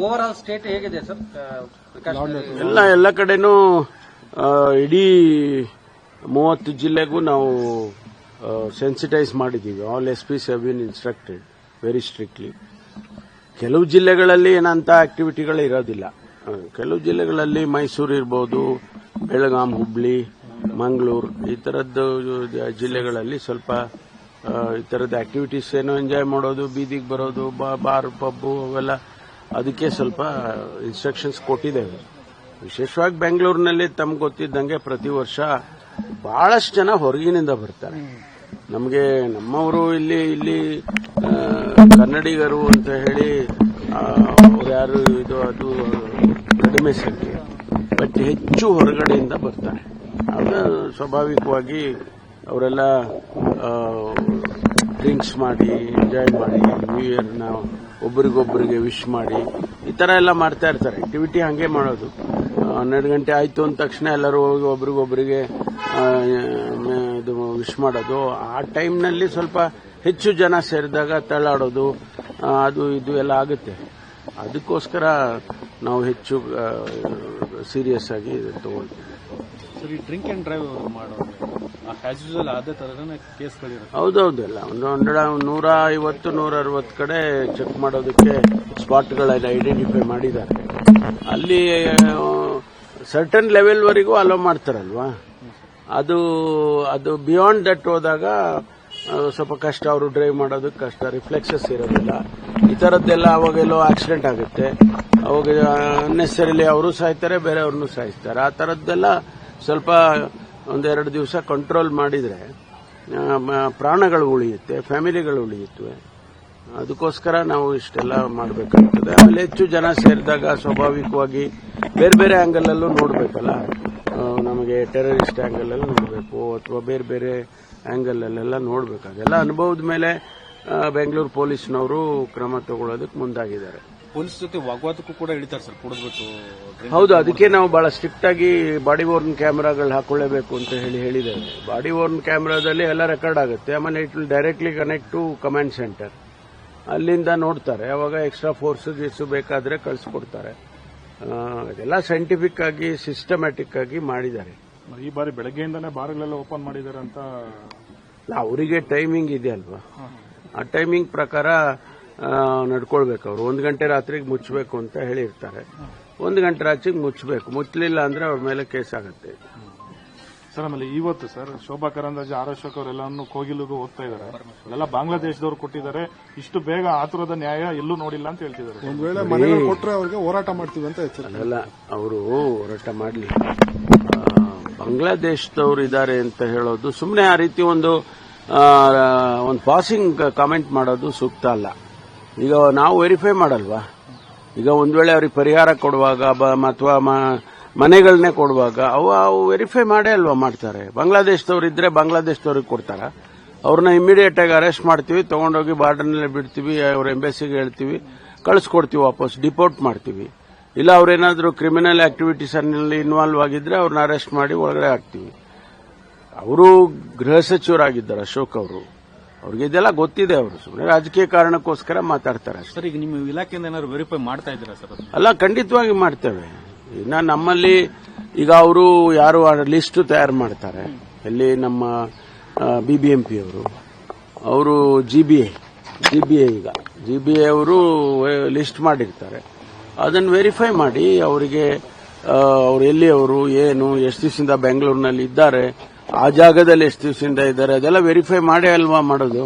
Over all state ಹೇಗಿದೆ sir? ಎಲ್ಲ ಕಡೆನೂ ಇಡೀ 30 ಜಿಲ್ಲೆಗೂ ನಾವು ಸೆನ್ಸಿಟೈಸ್ ಮಾಡಿದ್ದೀವಿ. All SPs have been instructed very strictly. ಕೆಲವು ಜಿಲ್ಲೆಗಳಲ್ಲಿ ಏನಂತ ಆಕ್ಟಿವಿಟಿಗಳು ಇರೋದಿಲ್ಲ. ಕೆಲವು ಜಿಲ್ಲೆಗಳಲ್ಲಿ ಮೈಸೂರು ಇರ್ಬೋದು, ಬೆಳಗಾಂ, ಹುಬ್ಳಿ, ಮಂಗಳೂರು ಈ ತರದ್ದು ಜಿಲ್ಲೆಗಳಲ್ಲಿ ಸ್ವಲ್ಪ ಈ ತರದ ಆಕ್ಟಿವಿಟೀಸ್ ಏನೋ ಎಂಜಾಯ್ ಮಾಡೋದು, ಬೀದಿಗೆ ಬರೋದು, ಬಾರ್ ಪಬ್ಬು ಅವೆಲ್ಲ ಅದಕ್ಕೆ ಸ್ವಲ್ಪ ಇನ್ಸ್ಟ್ರಕ್ಷನ್ಸ್ ಕೊಟ್ಟಿದ್ದೇವೆ. ವಿಶೇಷವಾಗಿ ಬೆಂಗಳೂರಿನಲ್ಲಿ ತಮ್ಗೆ ಗೊತ್ತಿದ್ದಂಗೆ ಪ್ರತಿ ವರ್ಷ ಬಹಳಷ್ಟು ಜನ ಹೊರಗಿನಿಂದ ಬರ್ತಾರೆ. ನಮ್ಮವರು ಇಲ್ಲಿ ಕನ್ನಡಿಗರು ಅಂತ ಹೇಳಿ ಯಾರು ಅದು ಕಡಿಮೆ ಸಂಖ್ಯೆ, ಬಟ್ ಹೆಚ್ಚು ಹೊರಗಡೆಯಿಂದ ಬರ್ತಾರೆ. ಸ್ವಾಭಾವಿಕವಾಗಿ ಅವರೆಲ್ಲ ಡ್ರಿಂಕ್ಸ್ ಮಾಡಿ ಎಂಜಾಯ್ ಮಾಡಿ ನ್ಯೂ ಇಯರ್ನ ಒಬ್ಬರಿಗೊಬ್ಬರಿಗೆ ವಿಶ್ ಮಾಡಿ ಈ ತರ ಎಲ್ಲ ಮಾಡ್ತಾ ಇರ್ತಾರೆ. ಆಕ್ಟಿವಿಟಿ ಹಂಗೆ ಮಾಡೋದು. 12 ಗಂಟೆ ಆಯ್ತು ಅಂದ ತಕ್ಷಣ ಎಲ್ಲರೂ ಹೋಗಿ ಒಬ್ರಿಗೊಬ್ಬರಿಗೆ ಇದು ವಿಶ್ ಮಾಡೋದು. ಆ ಟೈಮ್ನಲ್ಲಿ ಸ್ವಲ್ಪ ಹೆಚ್ಚು ಜನ ಸೇರಿದಾಗ ತಳ್ಳಾಡೋದು ಅದು ಇದು ಎಲ್ಲ ಆಗುತ್ತೆ. ಅದಕ್ಕೋಸ್ಕರ ನಾವು ಹೆಚ್ಚು ಸೀರಿಯಸ್ ಆಗಿ ತಗೊಳ್ತೀವಿ. ಸರ್, ಈ ಡ್ರಿಂಕ್ ಅಂಡ್ ಡ್ರೈವ್ ಮಾಡೋದು ಆಸ್ ಯೂಶುವಲ್ ಅದೇ ತರನೇ ಕೇಸ್ಗಳಿರುತ್ತೆ? ಹೌದೌದಲ್ಲ, 150-160 ಕಡೆ ಚೆಕ್ ಮಾಡೋದಕ್ಕೆ ಸ್ಪಾಟ್ಗಳನ್ನ ಐಡೆಂಟಿಫೈ ಮಾಡಿದ್ದಾರೆ. ಅಲ್ಲಿ ಸರ್ಟನ್ ಲೆವೆಲ್ ವರೆಗೂ ಅಲೋ ಮಾಡ್ತಾರಲ್ವಾ, ಅದು ಬಿಯಾಂಡ್ ದಟ್ ಹೋದಾಗ ಸ್ವಲ್ಪ ಕಷ್ಟ. ಅವರು ಡ್ರೈವ್ ಮಾಡೋದಕ್ಕೆ ಕಷ್ಟ, ರಿಫ್ಲೆಕ್ಸಸ್ ಇರೋದಿಲ್ಲ. ಈ ತರದ್ದೆಲ್ಲ ಅವಾಗೆಲ್ಲೋ ಆಕ್ಸಿಡೆಂಟ್ ಆಗುತ್ತೆ. ಅವಾಗ ಅನ್ನೆಸರಿಲಿ ಅವರು ಸಾಯ್ತಾರೆ, ಬೇರೆಯವ್ರನ್ನೂ ಸಾಯಿಸ್ತಾರೆ. ಆ ತರದ್ದೆಲ್ಲ ಸ್ವಲ್ಪ 1-2 ದಿವಸ ಕಂಟ್ರೋಲ್ ಮಾಡಿದ್ರೆ ಪ್ರಾಣಗಳು ಉಳಿಯುತ್ತೆ, ಫ್ಯಾಮಿಲಿಗಳು ಉಳಿಯುತ್ತವೆ. ಅದಕ್ಕೋಸ್ಕರ ನಾವು ಇಷ್ಟೆಲ್ಲ ಮಾಡಬೇಕಾಗ್ತದೆ. ಆಮೇಲೆ ಹೆಚ್ಚು ಜನ ಸೇರಿದಾಗ ಸ್ವಾಭಾವಿಕವಾಗಿ ಬೇರೆ ಬೇರೆ ಆಂಗಲ್ ಅಲ್ಲೂ ನೋಡಬೇಕಲ್ಲ. ನಮಗೆ ಟೆರರಿಸ್ಟ್ ಆಂಗಲ್ ಅಲ್ಲಿ ನೋಡಬೇಕು ಅಥವಾ ಬೇರೆ ಬೇರೆ ಆಂಗಲ್ ಅಲ್ಲೆಲ್ಲ ನೋಡಬೇಕು. ಅದೆಲ್ಲ ಅನುಭವದ ಮೇಲೆ ಬೆಂಗಳೂರು ಪೊಲೀಸ್ನವರು ಕ್ರಮ ತಗೊಳ್ಳೋದಕ್ಕೆ ಮುಂದಾಗಿದ್ದಾರೆ. ಪೊಲೀಸ್ ಜೊತೆ ವಾಗ್ವಾದಕ್ಕೂ ಕೂಡ ಇಳಿತಾರೆ ಸರ್, ಕೊಡಬೇಕು. ಹೌದು, ಅದಕ್ಕೆ ನಾವು ಬಹಳ ಸ್ಟ್ರಿಕ್ಟ್ ಆಗಿ ಬಾಡಿ ಓರ್ನ್ ಕ್ಯಾಮೆರಾಗಳು ಹಾಕೊಳ್ಳೇಬೇಕು ಅಂತ ಹೇಳಿದ್ದೇವೆ. ಬಾಡಿ ಓರ್ನ್ ಕ್ಯಾಮೆರಾದಲ್ಲಿ ಎಲ್ಲ ರೆಕಾರ್ಡ್ ಆಗುತ್ತೆ. ಆಮೇಲೆ it will directly connect to command centre. ಅಲ್ಲಿಂದ ನೋಡ್ತಾರೆ. ಅವಾಗ ಎಕ್ಸ್ಟ್ರಾ ಫೋರ್ಸ್ ಬೇಕಾದ್ರೆ ಕಳಿಸ್ಕೊಡ್ತಾರೆ. ಇದೆಲ್ಲ ಸೈಂಟಿಫಿಕ್ ಆಗಿ ಸಿಸ್ಟಮ್ಯಾಟಿಕ್ ಆಗಿ ಮಾಡಿದ್ದಾರೆ. ಈ ಬಾರಿ ಬೆಳಗ್ಗೆಯಿಂದನೇ ಬಾರ್ಗಳೆಲ್ಲ ಓಪನ್ ಮಾಡಿದ್ದಾರೆ ಅಂತ ಅವರಿಗೆ ಟೈಮಿಂಗ್ ಇದೆ ಅಲ್ವಾ, ಆ ಟೈಮಿಂಗ್ ಪ್ರಕಾರ ನಡ್ಕೊಳ್ಬೇಕು. ಅವರು 1 ಗಂಟೆ ರಾತ್ರಿಗೆ ಮುಚ್ಚಬೇಕು ಅಂತ ಹೇಳಿರ್ತಾರೆ. 1 ಗಂಟೆ ರಾತ್ರಿಗೆ ಮುಚ್ಚಬೇಕು. ಮುಚ್ಚಲಿಲ್ಲ ಅಂದ್ರೆ ಅವ್ರ ಮೇಲೆ ಕೇಸ್ ಆಗುತ್ತೆ. ಸರ್, ಆಮೇಲೆ ಇವತ್ತು ಸರ್ ಶೋಭಾ ಕರಂದ್ಲಾಜೆ, ಆರ್ ಅಶೋಕ್ ಅವರೆಲ್ಲರೂ ಕೋಗಿಲಿಗೂ ಹೋಗ್ತಾ ಇದ್ದಾರೆ. ಎಲ್ಲ ಬಾಂಗ್ಲಾದೇಶದವ್ರು ಕೊಟ್ಟಿದ್ದಾರೆ. ಇಷ್ಟು ಬೇಗ ಆತುರದ ನ್ಯಾಯ ಎಲ್ಲೂ ನೋಡಿಲ್ಲ ಅಂತ ಹೇಳ್ತಿದ್ದಾರೆ. ಒಂದ್ ವೇಳೆ ಮನೆಗಳು ಕೊಟ್ಟರೆ ಅವ್ರಿಗೆ ಹೋರಾಟ ಮಾಡ್ತೀವಿ ಅಂತ ಹೇಳ್ತಾರೆ. ಅಲ್ಲ, ಅವರು ಹೋರಾಟ ಮಾಡಲಿ. ಬಾಂಗ್ಲಾದೇಶದವ್ರು ಇದ್ದಾರೆ ಅಂತ ಹೇಳೋದು ಸುಮ್ಮನೆ ಆ ರೀತಿ ಒಂದು ಪಾಸಿಂಗ್ ಕಾಮೆಂಟ್ ಮಾಡೋದು ಸೂಕ್ತ ಅಲ್ಲ. ಈಗ ನಾವು ವೆರಿಫೈ ಮಾಡಲ್ವಾ? ಈಗ ಒಂದ್ ವೇಳೆ ಅವ್ರಿಗೆ ಪರಿಹಾರ ಕೊಡುವಾಗ ಅಥವಾ ಮನೆಗಳನ್ನೇ ಕೊಡುವಾಗ ಅವು ವೆರಿಫೈ ಮಾಡೇ ಅಲ್ವಾ ಮಾಡ್ತಾರೆ. ಬಾಂಗ್ಲಾದೇಶದವ್ರು ಇದ್ರೆ ಬಾಂಗ್ಲಾದೇಶದವ್ರಿಗೆ ಕೊಡ್ತಾರ? ಅವ್ರನ್ನ ಇಮಿಡಿಯೇಟ್ ಆಗಿ ಅರೆಸ್ಟ್ ಮಾಡ್ತೀವಿ, ತಗೊಂಡೋಗಿ ಬಾರ್ಡರ್ನಲ್ಲೇ ಬಿಡ್ತೀವಿ, ಅವ್ರ ಎಂಬಸಿಗೆ ಹೇಳ್ತೀವಿ, ಕಳಿಸ್ಕೊಡ್ತೀವಿ, ವಾಪಸ್ ಡಿಪೋರ್ಟ್ ಮಾಡ್ತೀವಿ. ಇಲ್ಲ ಅವ್ರೇನಾದ್ರೂ ಕ್ರಿಮಿನಲ್ ಆಕ್ಟಿವಿಟೀಸ್ ಅಲ್ಲಿ ಇನ್ವಾಲ್ವ್ ಆಗಿದ್ರೆ ಅವ್ರನ್ನ ಅರೆಸ್ಟ್ ಮಾಡಿ ಒಳಗಡೆ ಹಾಕ್ತೀವಿ. ಅವರು ಗೃಹ ಸಚಿವರಾಗಿದ್ದಾರೆ ಅಶೋಕ್ ಅವರು. ಅವ್ರಿಗೆ ಇದೆಲ್ಲ ಗೊತ್ತಿದೆ. ಅವರು ಸುಮ್ಮನೆ ರಾಜಕೀಯ ಕಾರಣಕ್ಕೋಸ್ಕರ ಮಾತಾಡ್ತಾರೆ. ಸರ್, ಈಗ ನಿಮ್ಮ ಇಲಾಖೆಯಿಂದ ಏನಾದ್ರು ವೆರಿಫೈ ಮಾಡ್ತಾ ಇದ್ದೀರಾ ಸರ್? ಅಲ್ಲ, ಖಂಡಿತವಾಗಿ ಮಾಡ್ತೇವೆ. ಇನ್ನ ನಮ್ಮಲ್ಲಿ ಈಗ ಅವರು ಯಾರು ಲಿಸ್ಟ್ ತಯಾರು ಮಾಡ್ತಾರೆ, ಎಲ್ಲಿ ನಮ್ಮ BBMP ಅವರು GBA ಅವರು ಲಿಸ್ಟ್ ಮಾಡಿರ್ತಾರೆ. ಅದನ್ನು ವೆರಿಫೈ ಮಾಡಿ ಅವರಿಗೆ ಅವ್ರು ಎಲ್ಲಿ ಅವರು ಏನು ಎಷ್ಟು ದಿವಸದಿಂದ ಬೆಂಗಳೂರಿನಲ್ಲಿ ಇದ್ದಾರೆ, ಆ ಜಾಗದಲ್ಲಿ ಎಷ್ಟು ದಿವಸದಿಂದ ಇದ್ದಾರೆ, ಅದೆಲ್ಲ ವೆರಿಫೈ ಮಾಡೇ ಅಲ್ವಾ ಮಾಡೋದು.